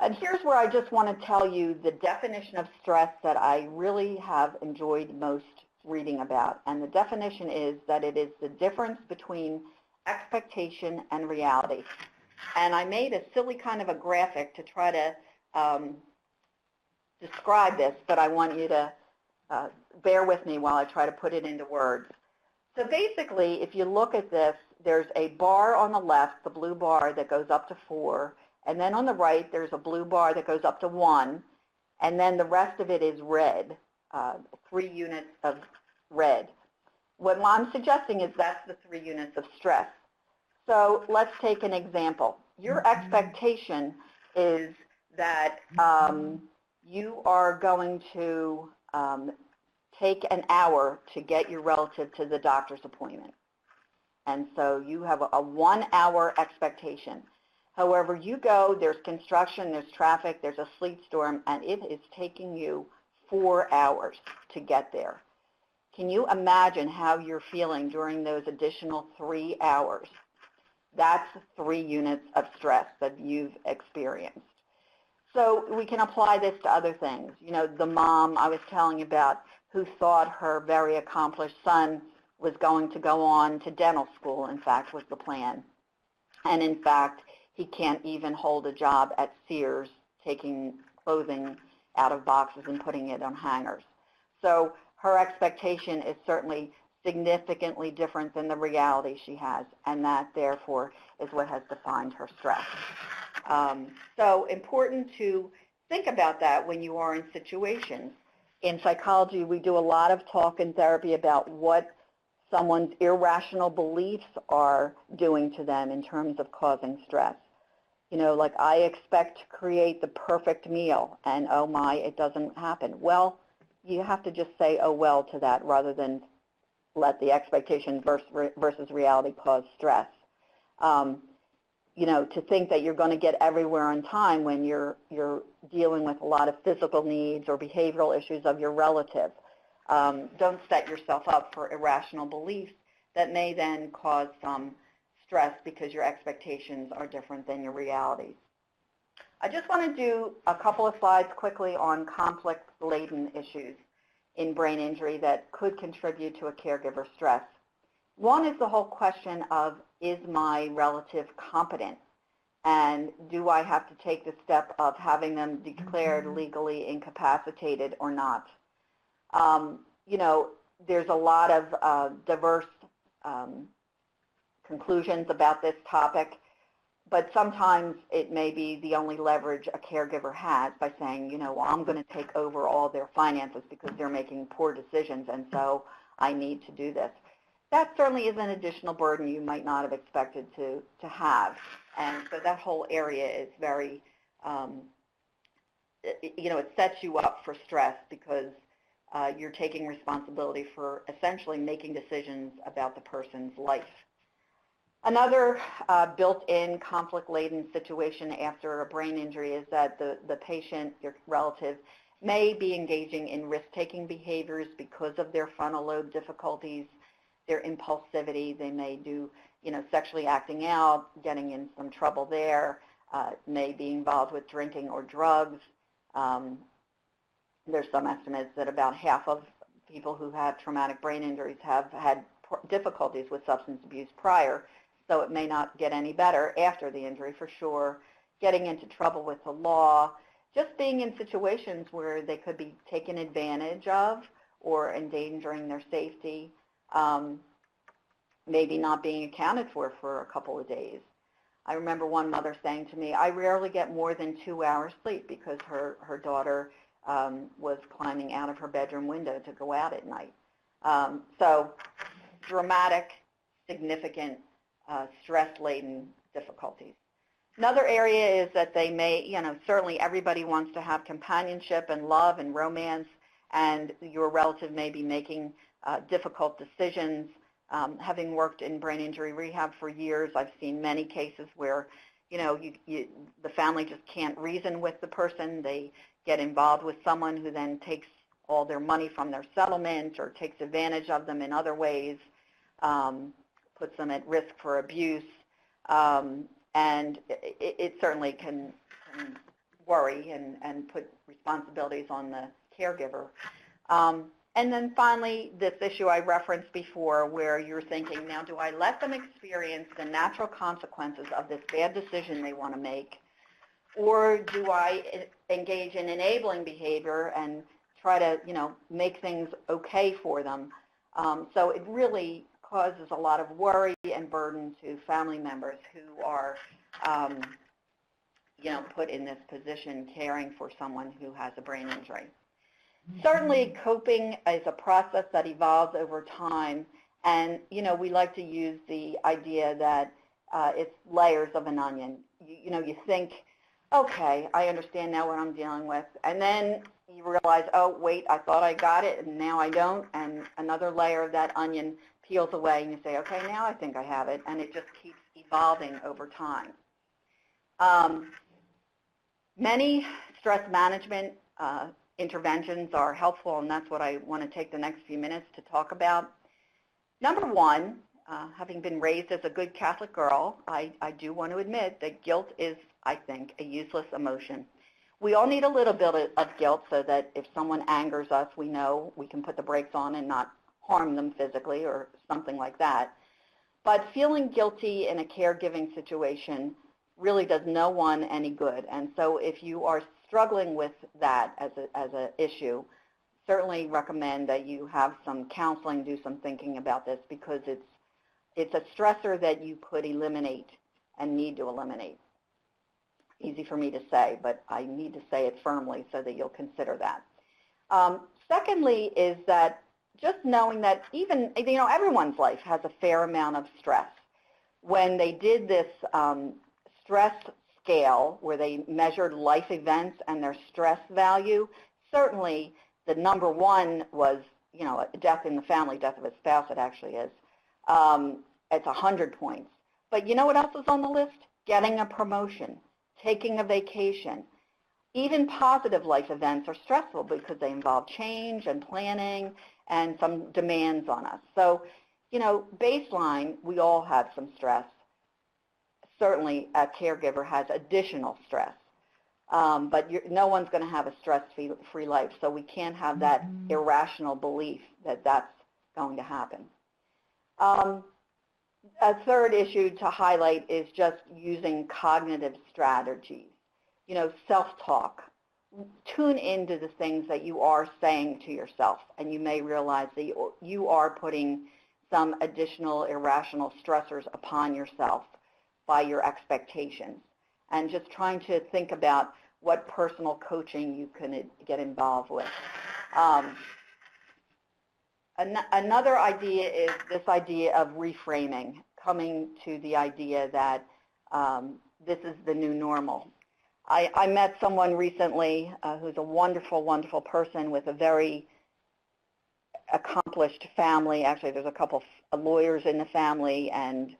And here's where I just want to tell you the definition of stress that I really have enjoyed most reading about. And the definition is that it is the difference between expectation and reality. And I made a silly kind of a graphic to try to describe this, but I want you to bear with me while I try to put it into words. So basically, if you look at this, there's a bar on the left, the blue bar that goes up to 4, and then on the right, there's a blue bar that goes up to 1, and then the rest of it is red, 3 units of red. What I'm suggesting is that's the 3 units of stress. So let's take an example. Your expectation is that you are going to take an hour to get your relative to the doctor's appointment. And so you have a 1-hour expectation. However, you go, there's construction, there's traffic, there's a sleet storm, and it is taking you 4 hours to get there. Can you imagine how you're feeling during those additional 3 hours? That's 3 units of stress that you've experienced. So we can apply this to other things. The mom I was telling you about who thought her very accomplished son was going to go on to dental school, in fact, was the plan. And in fact, he can't even hold a job at Sears, taking clothing out of boxes and putting it on hangers. So her expectation is certainly significantly different than the reality she has, and that, therefore, is what has defined her stress. So important to think about that when you are in situations. In psychology, we do a lot of talk in therapy about what someone's irrational beliefs are doing to them in terms of causing stress. Like I expect to create the perfect meal, and oh my, it doesn't happen. Well, you have to just say oh well to that rather than let the expectation versus reality cause stress. You know, to think that you're going to get everywhere on time when you're dealing with a lot of physical needs or behavioral issues of your relative. Don't set yourself up for irrational beliefs that may then cause some stress because your expectations are different than your realities. I just want to do a couple of slides quickly on conflict-laden issues in brain injury that could contribute to a caregiver stress. One is the whole question of, is my relative competent? And do I have to take the step of having them declared legally incapacitated or not? You know, there's a lot of diverse conclusions about this topic, but sometimes it may be the only leverage a caregiver has by saying, you know, well, I'm going to take over all their finances because they're making poor decisions, and so I need to do this. That certainly is an additional burden you might not have expected to have. And so that whole area is very, you know, it sets you up for stress because you're taking responsibility for essentially making decisions about the person's life. Another built-in conflict-laden situation after a brain injury is that the patient, your relative, may be engaging in risk-taking behaviors because of their frontal lobe difficulties, their impulsivity. They may do, you know, sexually acting out, getting in some trouble there, may be involved with drinking or drugs. There's some estimates that about half of people who have traumatic brain injuries have had difficulties with substance abuse prior, so it may not get any better after the injury for sure. Getting into trouble with the law, just being in situations where they could be taken advantage of or endangering their safety, maybe not being accounted for a couple of days. I remember one mother saying to me, I rarely get more than 2 hours sleep because her daughter was climbing out of her bedroom window to go out at night. So dramatic, significant, stress-laden difficulties. Another area is that they may, you know, certainly everybody wants to have companionship and love and romance, and your relative may be making difficult decisions. Having worked in brain injury rehab for years, I've seen many cases where, you know, the family just can't reason with the person. They get involved with someone who then takes all their money from their settlement or takes advantage of them in other ways, puts them at risk for abuse, and it certainly can worry and put responsibilities on the caregiver. And then finally, this issue I referenced before where you're thinking, now do I let them experience the natural consequences of this bad decision they want to make, or do I engage in enabling behavior and try to, you know, make things okay for them? So it really causes a lot of worry and burden to family members who are, you know, put in this position caring for someone who has a brain injury. Certainly, coping is a process that evolves over time, and, you know, we like to use the idea that it's layers of an onion. You know, you think, okay, I understand now what I'm dealing with, and then you realize, oh, wait, I thought I got it, and now I don't, and another layer of that onion peels away, and you say, okay, now I think I have it, and it just keeps evolving over time. Many stress management interventions are helpful, and that's what I want to take the next few minutes to talk about. Number one, having been raised as a good Catholic girl, I do want to admit that guilt is, I think, a useless emotion. We all need a little bit of guilt so that if someone angers us, we know we can put the brakes on and not harm them physically or something like that. But feeling guilty in a caregiving situation really does no one any good. And so if you are struggling with that as an issue, certainly recommend that you have some counseling, do some thinking about this, because it's a stressor that you could eliminate and need to eliminate. Easy for me to say, but I need to say it firmly so that you'll consider that. Secondly is that just knowing that even, you know, everyone's life has a fair amount of stress. When they did this stress scale where they measured life events and their stress value, certainly the number one was a death in the family, death of a spouse, it actually is. It's 100 points. But you know what else is on the list? Getting a promotion, taking a vacation. Even positive life events are stressful because they involve change and planning and some demands on us. So, baseline, we all have some stress. Certainly, a caregiver has additional stress. But no one's going to have a stress-free life, so we can't have that irrational belief that that's going to happen. A third issue to highlight is just using cognitive strategies. Self-talk. Tune into the things that you are saying to yourself, and you may realize that you are putting some additional irrational stressors upon yourself by your expectations, and just trying to think about what personal coaching you can get involved with. Another idea is this idea of reframing, coming to the idea that this is the new normal. I met someone recently who's a wonderful, wonderful person with a very accomplished family. Actually, there's a couple of lawyers in the family, and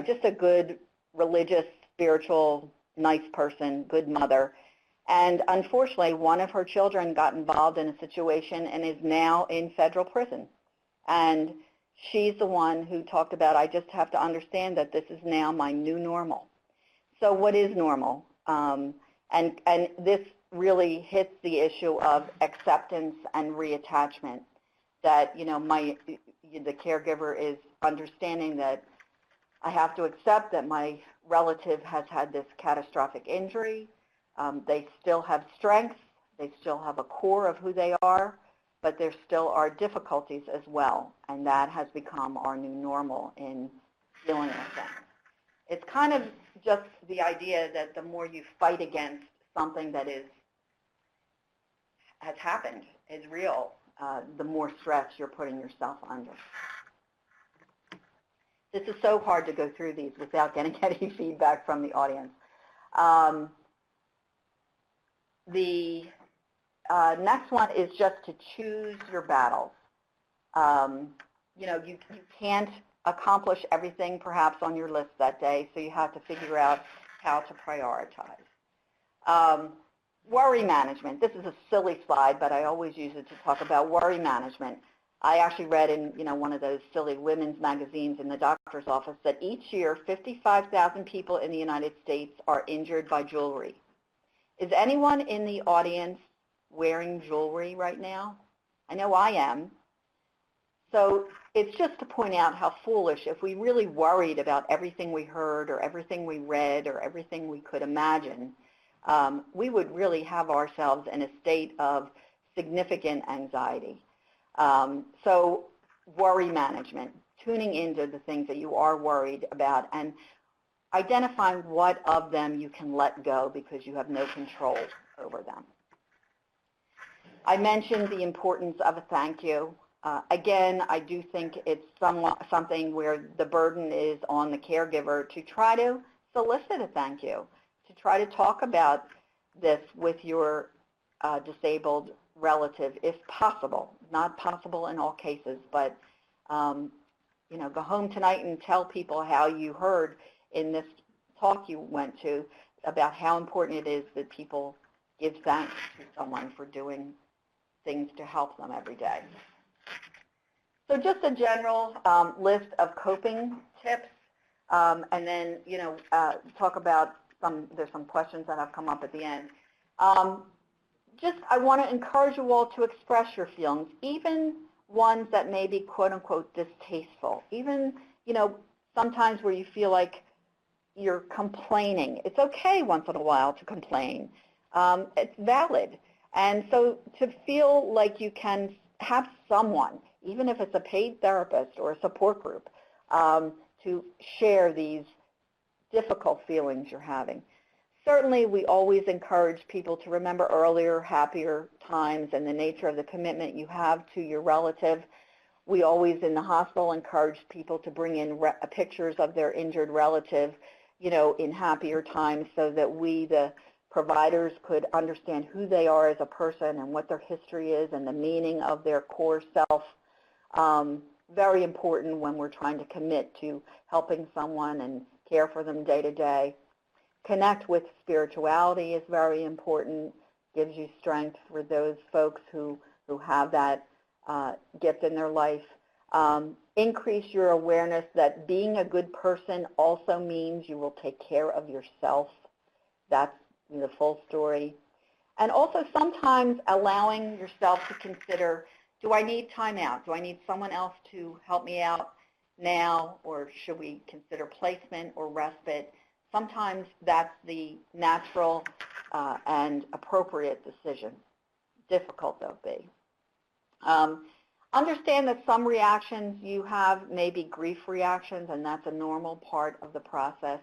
just a good religious, spiritual, nice person, good mother. And unfortunately, one of her children got involved in a situation and is now in federal prison. And she's the one who talked about, I just have to understand that this is now my new normal. So what is normal? And this really hits the issue of acceptance and reattachment, that, the caregiver is understanding that I have to accept that my relative has had this catastrophic injury. They still have strengths. They still have a core of who they are, but there still are difficulties as well, and that has become our new normal in dealing with them. It's kind of just the idea that the more you fight against something that has happened, is real, the more stress you're putting yourself under. This is so hard to go through these without getting any feedback from the audience. The next one is just to choose your battles. You can't accomplish everything perhaps on your list that day, so you have to figure out how to prioritize. Worry management. This is a silly slide, but I always use it to talk about worry management. I actually read in one of those silly women's magazines in the doctor's office that each year 55,000 people in the United States are injured by jewelry. Is anyone in the audience wearing jewelry right now? I know I am. So it's just to point out how foolish, if we really worried about everything we heard or everything we read or everything we could imagine, we would really have ourselves in a state of significant anxiety. So worry management, tuning into the things that you are worried about and identifying what of them you can let go because you have no control over them. I mentioned the importance of a thank you. Again, I do think it's something where the burden is on the caregiver to try to solicit a thank you, to try to talk about this with your disabled relative if possible. Not possible in all cases, but go home tonight and tell people how you heard in this talk you went to about how important it is that people give thanks to someone for doing things to help them every day. So just a general list of coping tips, and then talk about there's some questions that have come up at the end. I want to encourage you all to express your feelings, even ones that may be quote unquote distasteful, even sometimes where you feel like you're complaining. It's okay once in a while to complain. It's valid. And so to feel like you can have someone, even if it's a paid therapist or a support group, to share these difficult feelings you're having. Certainly, we always encourage people to remember earlier, happier times and the nature of the commitment you have to your relative. We always, in the hospital, encourage people to bring in pictures of their injured relative, in happier times so that we, the providers could understand who they are as a person and what their history is and the meaning of their core self. Very important when we're trying to commit to helping someone and care for them day to day. Connect with spirituality is very important, gives you strength for those folks who have that gift in their life. Increase your awareness that being a good person also means you will take care of yourself. That's the full story. And also sometimes allowing yourself to consider, do I need time out? Do I need someone else to help me out now, or should we consider placement or respite? Sometimes that's the natural and appropriate decision. Difficult though it be. Understand that some reactions you have may be grief reactions, and that's a normal part of the process.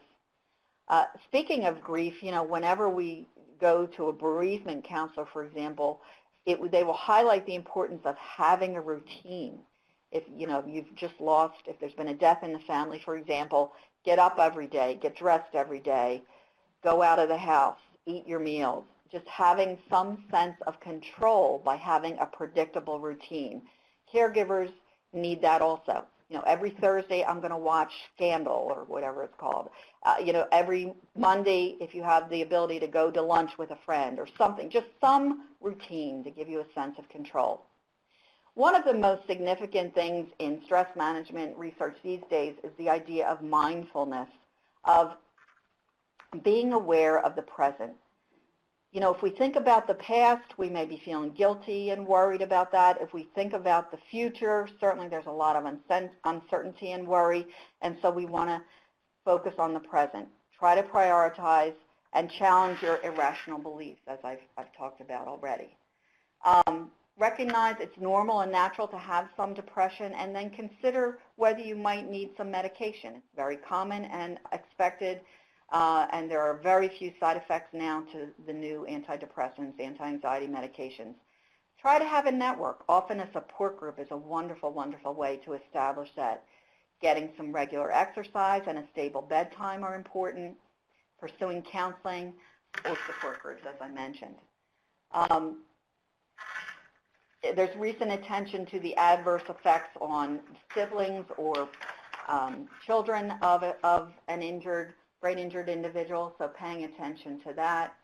Speaking of grief, whenever we go to a bereavement counselor, for example, they will highlight the importance of having a routine. If you've just lost, if there's been a death in the family, for example, get up every day, get dressed every day, go out of the house, eat your meals. Just having some sense of control by having a predictable routine. Caregivers need that also. Every Thursday I'm going to watch Scandal or whatever it's called. Every Monday, if you have the ability to go to lunch with a friend or something, just some routine to give you a sense of control. One of the most significant things in stress management research these days is the idea of mindfulness, of being aware of the present. If we think about the past, we may be feeling guilty and worried about that. If we think about the future, certainly there's a lot of uncertainty and worry, and so we want to focus on the present. Try to prioritize and challenge your irrational beliefs, as I've talked about already. Recognize it's normal and natural to have some depression, and then consider whether you might need some medication. It's very common and expected. And there are very few side effects now to the new antidepressants, anti-anxiety medications. Try to have a network. Often a support group is a wonderful, wonderful way to establish that. Getting some regular exercise and a stable bedtime are important. Pursuing counseling or support groups, as I mentioned. There's recent attention to the adverse effects on siblings or children of an brain injured individual, so paying attention to that.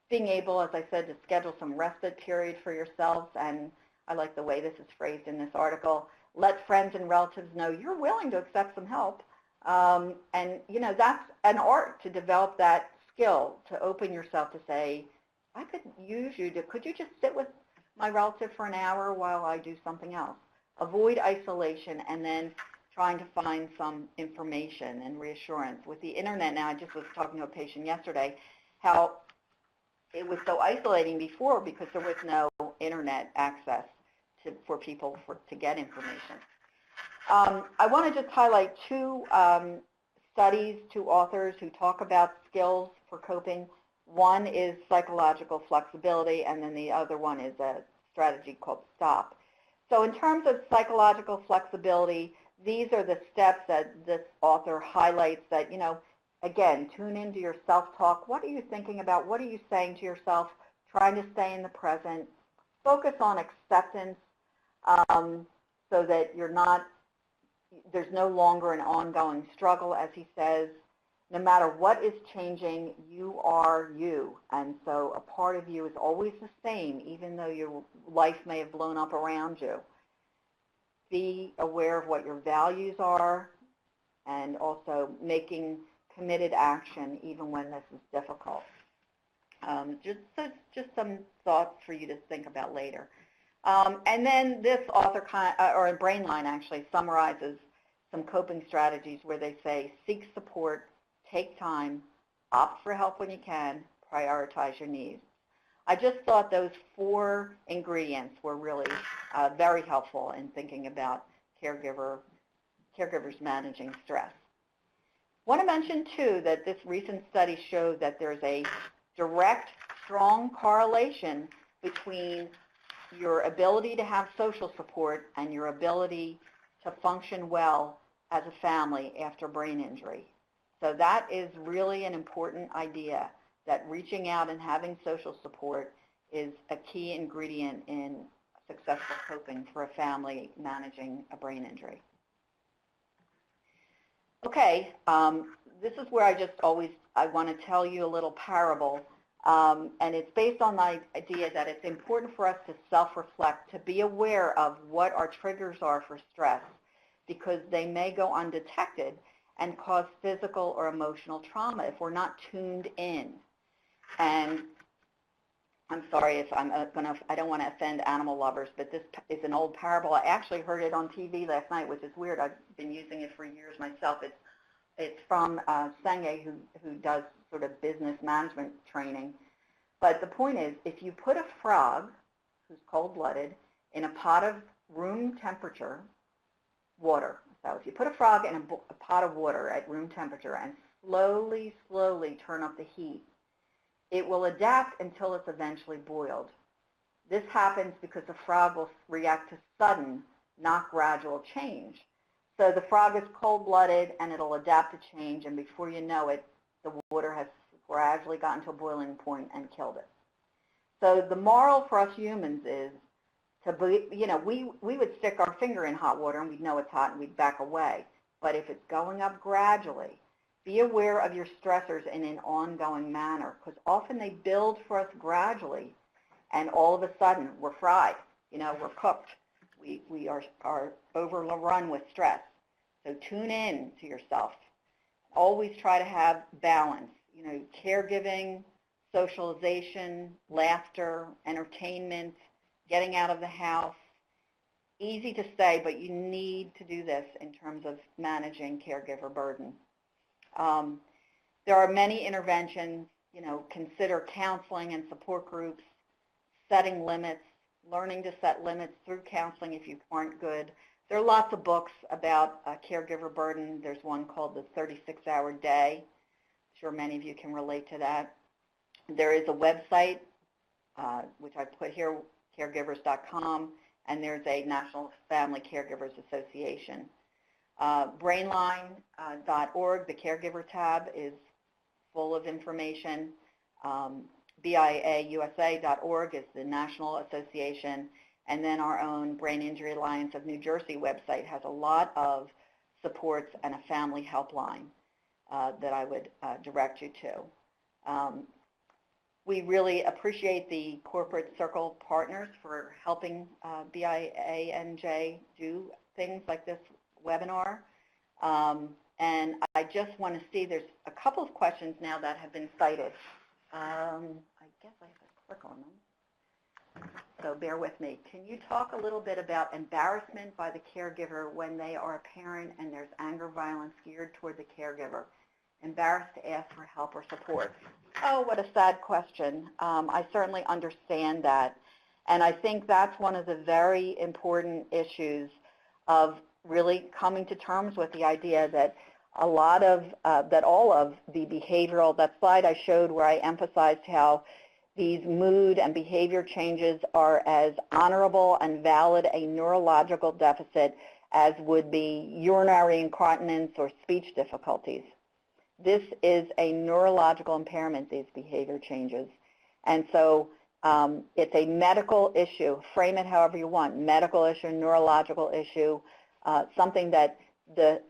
Being able, as I said, to schedule some respite period for yourselves, and I like the way this is phrased in this article, let friends and relatives know you're willing to accept some help. And that's an art to develop that skill, to open yourself to say, I could use you to, could you just sit with my relative for an hour while I do something else? Avoid isolation and then trying to find some information and reassurance. With the internet now, I just was talking to a patient yesterday, how it was so isolating before because there was no internet access for people to get information. I want to just highlight two studies, two authors who talk about skills for coping. One is psychological flexibility, and then the other one is a strategy called STOP. So in terms of psychological flexibility, these are the steps that this author highlights that, again, tune into your self-talk. What are you thinking about? What are you saying to yourself? Trying to stay in the present. Focus on acceptance so that there's no longer an ongoing struggle, as he says. No matter what is changing, you are you. And so a part of you is always the same, even though your life may have blown up around you. Be aware of what your values are and also making committed action even when this is difficult. Just some thoughts for you to think about later. And then this author, or in Brainline actually, summarizes some coping strategies where they say, seek support, take time, opt for help when you can, prioritize your needs. I just thought those 4 ingredients were really very helpful in thinking about caregivers managing stress. I want to mention, too, that this recent study showed that there's a direct, strong correlation between your ability to have social support and your ability to function well as a family after brain injury. So that is really an important idea. that reaching out and having social support is a key ingredient in successful coping for a family managing a brain injury. Okay, this is where I want to tell you a little parable, and it's based on the idea that it's important for us to self-reflect, to be aware of what our triggers are for stress, because they may go undetected and cause physical or emotional trauma if we're not tuned in. And I'm sorry if I don't want to offend animal lovers, but this is an old parable. I actually heard it on TV last night, which is weird. I've been using it for years myself. It's from Senge, who does sort of business management training. But the point is, if you put a frog, who's cold-blooded, in a pot of room temperature water, so if you put a frog in a pot of water at room temperature and slowly turn up the heat, it will adapt until it's eventually boiled. This happens because the frog will react to sudden, not gradual change. So the frog is cold-blooded and it'll adapt to change, and before you know it, the water has gradually gotten to a boiling point and killed it. So the moral for us humans is to be, we would stick our finger in hot water and we'd know it's hot and we'd back away. But if it's going up gradually, be aware of your stressors in an ongoing manner, because often they build for us gradually, and all of a sudden we're fried, we're cooked. We are overrun with stress. So tune in to yourself. Always try to have balance, caregiving, socialization, laughter, entertainment, getting out of the house. Easy to say, but you need to do this in terms of managing caregiver burden. There are many interventions, consider counseling and support groups, setting limits, learning to set limits through counseling if you aren't good. There are lots of books about caregiver burden. There's one called The 36-Hour Day. I'm sure many of you can relate to that. There is a website, which I put here, caregivers.com, and there's a National Family Caregivers Association. Brainline.org, the caregiver tab, is full of information. BIAUSA.org is the national association, and then our own Brain Injury Alliance of New Jersey website has a lot of supports and a family helpline that I would direct you to. We really appreciate the corporate circle partners for helping BIANJ do things like this webinar. And I just want to see, there's a couple of questions now that have been cited. I guess I have to click on them. So bear with me. Can you talk a little bit about embarrassment by the caregiver when they are a parent and there's anger, violence geared toward the caregiver? Embarrassed to ask for help or support. Oh, what a sad question. I certainly understand that. And I think that's one of the very important issues of really coming to terms with the idea that a lot of, that all of the behavioral, that slide I showed where I emphasized how these mood and behavior changes are as honorable and valid a neurological deficit as would be urinary incontinence or speech difficulties. This is a neurological impairment, these behavior changes. And so it's a medical issue. Frame it however you want. Medical issue, neurological issue, something that the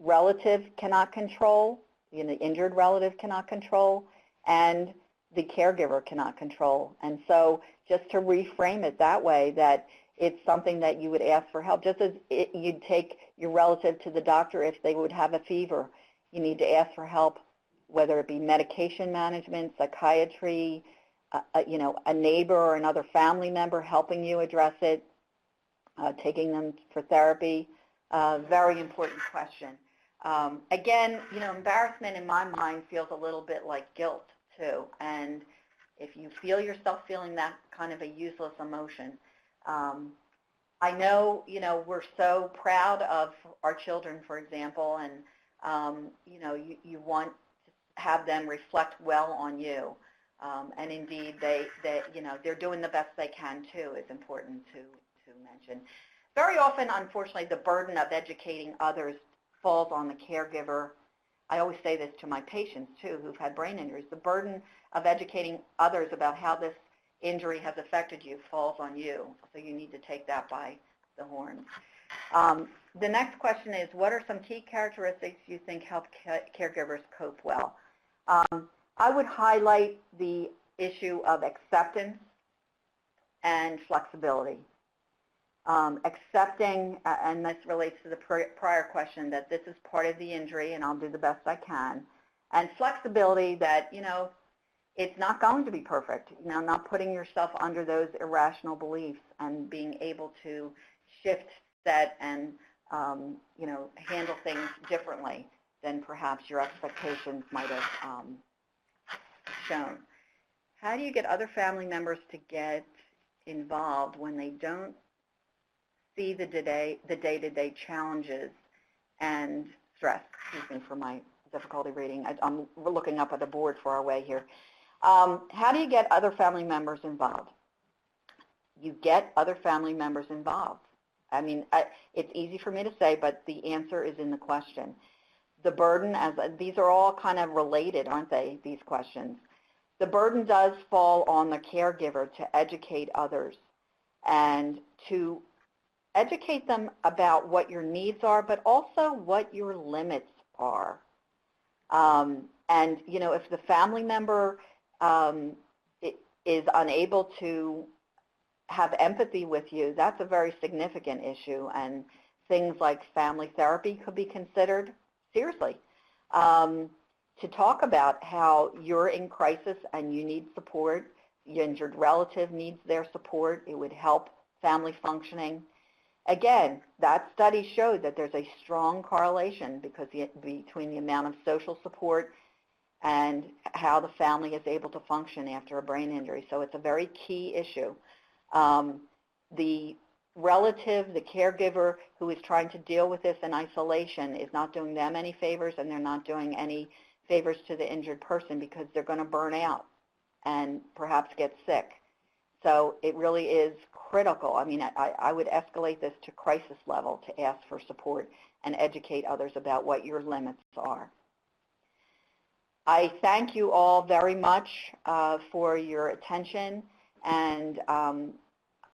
relative cannot control, the injured relative cannot control, and the caregiver cannot control. And so just to reframe it that way, that it's something that you would ask for help. Just as you'd take your relative to the doctor if they would have a fever, you need to ask for help, whether it be medication management, psychiatry, a neighbor or another family member helping you address it, taking them for therapy. Very important question. Again, embarrassment in my mind feels a little bit like guilt too. And if you feel yourself feeling that kind of a useless emotion, I know, we're so proud of our children, for example, and you want to have them reflect well on you. And indeed, they're doing the best they can too, is important to mention. Very often, unfortunately, the burden of educating others falls on the caregiver. I always say this to my patients, too, who've had brain injuries. The burden of educating others about how this injury has affected you falls on you, so you need to take that by the horns. The next question is, what are some key characteristics you think help caregivers cope well? I would highlight the issue of acceptance and flexibility. Accepting, and this relates to the prior question, that this is part of the injury and I'll do the best I can. And flexibility that, you know, it's not going to be perfect. You know, not putting yourself under those irrational beliefs and being able to shift, set, and, you know, handle things differently than perhaps your expectations might have shown. How do you get other family members to get involved when they don't see the day-to-day challenges and stress? Excuse me for my difficulty reading. I'm looking up at the board for our way here. How do you get other family members involved? You get other family members involved. I mean, it's easy for me to say, but the answer is in the question. The burden, these are all kind of related, aren't they, these questions? The burden does fall on the caregiver to educate others and to educate them about what your needs are, but also what your limits are. And, you know, if the family member is unable to have empathy with you, that's a very significant issue, and things like family therapy could be considered seriously. To talk about how you're in crisis and you need support, your injured relative needs their support, it would help family functioning. Again, that study showed that there's a strong correlation between the amount of social support and how the family is able to function after a brain injury. So it's a very key issue. The relative, the caregiver who is trying to deal with this in isolation is not doing them any favors, and they're not doing any favors to the injured person, because they're going to burn out and perhaps get sick. So it really is critical. I mean, I would escalate this to crisis level to ask for support and educate others about what your limits are. I thank you all very much for your attention, and